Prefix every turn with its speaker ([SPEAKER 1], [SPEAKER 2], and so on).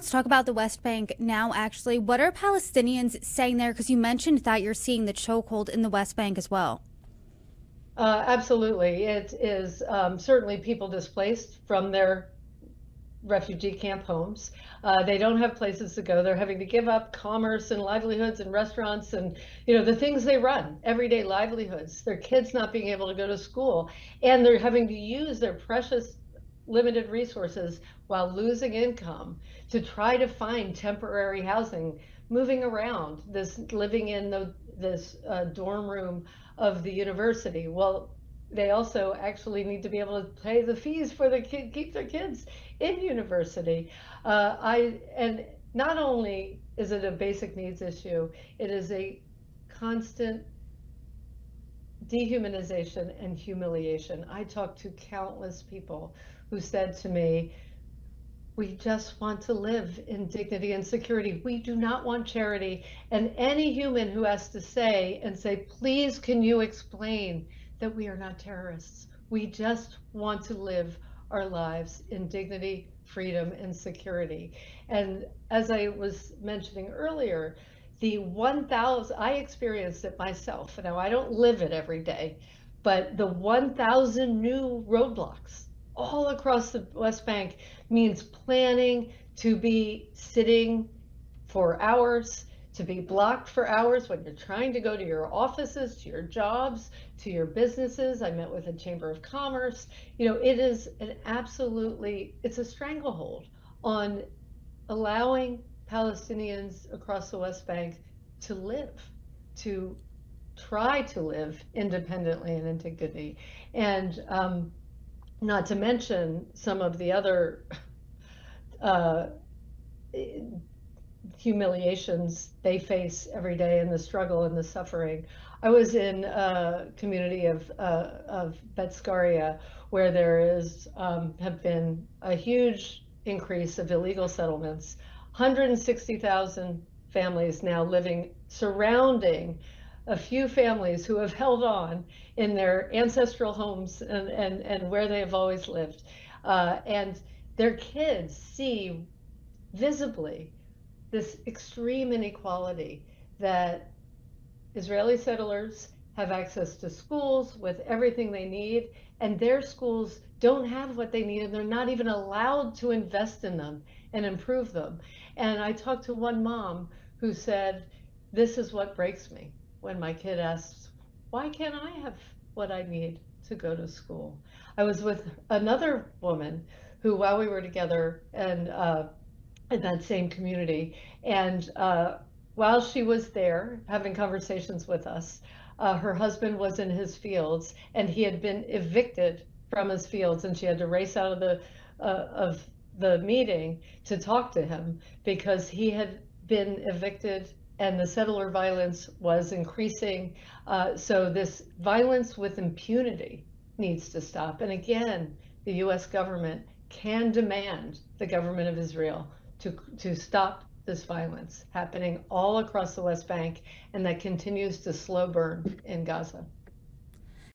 [SPEAKER 1] let's talk about the West Bank now, actually. What are Palestinians saying there? Because you mentioned that you're seeing the chokehold in the West Bank as well.
[SPEAKER 2] Absolutely. It is certainly people displaced from their refugee camp homes. They don't have places to go. They're having to give up commerce and livelihoods and restaurants and the things they run, everyday livelihoods. Their kids not being able to go to school, and they're having to use their precious limited resources while losing income to try to find temporary housing, moving around, this living in this dorm room of the university. Well, they also actually need to be able to pay the fees for the keep their kids in university. And not only is it a basic needs issue, it is a constant dehumanization and humiliation. I talked to countless people who said to me, we just want to live in dignity and security. We do not want charity. And any human who has to say, please, can you explain that we are not terrorists? We just want to live our lives in dignity, freedom, and security. And as I was mentioning earlier, the 1,000, I experienced it myself. Now, I don't live it every day, but the 1,000 new roadblocks all across the West Bank means planning to be sitting for hours, to be blocked for hours when you're trying to go to your offices, to your jobs, to your businesses. I met with a Chamber of Commerce. It is it's a stranglehold on allowing Palestinians across the West Bank to try to live independently and in dignity. And not to mention some of the other uh, humiliations they face every day in the struggle and the suffering. I was in a community of Betskaria where there have been a huge increase of illegal settlements, 160,000 families now living surrounding a few families who have held on in their ancestral homes and where they have always lived. And their kids see visibly this extreme inequality that Israeli settlers have access to schools with everything they need, and their schools don't have what they need, and they're not even allowed to invest in them and improve them. And I talked to one mom who said, this is what breaks me when my kid asks, why can't I have what I need to go to school? I was with another woman who, while we were together and in that same community, and while she was there having conversations with us, her husband was in his fields and he had been evicted from his fields, and she had to race out of the meeting to talk to him because he had been evicted and the settler violence was increasing. So this violence with impunity needs to stop. And again, the US government can demand the government of Israel to stop this violence happening all across the West Bank and that continues to slow burn in Gaza.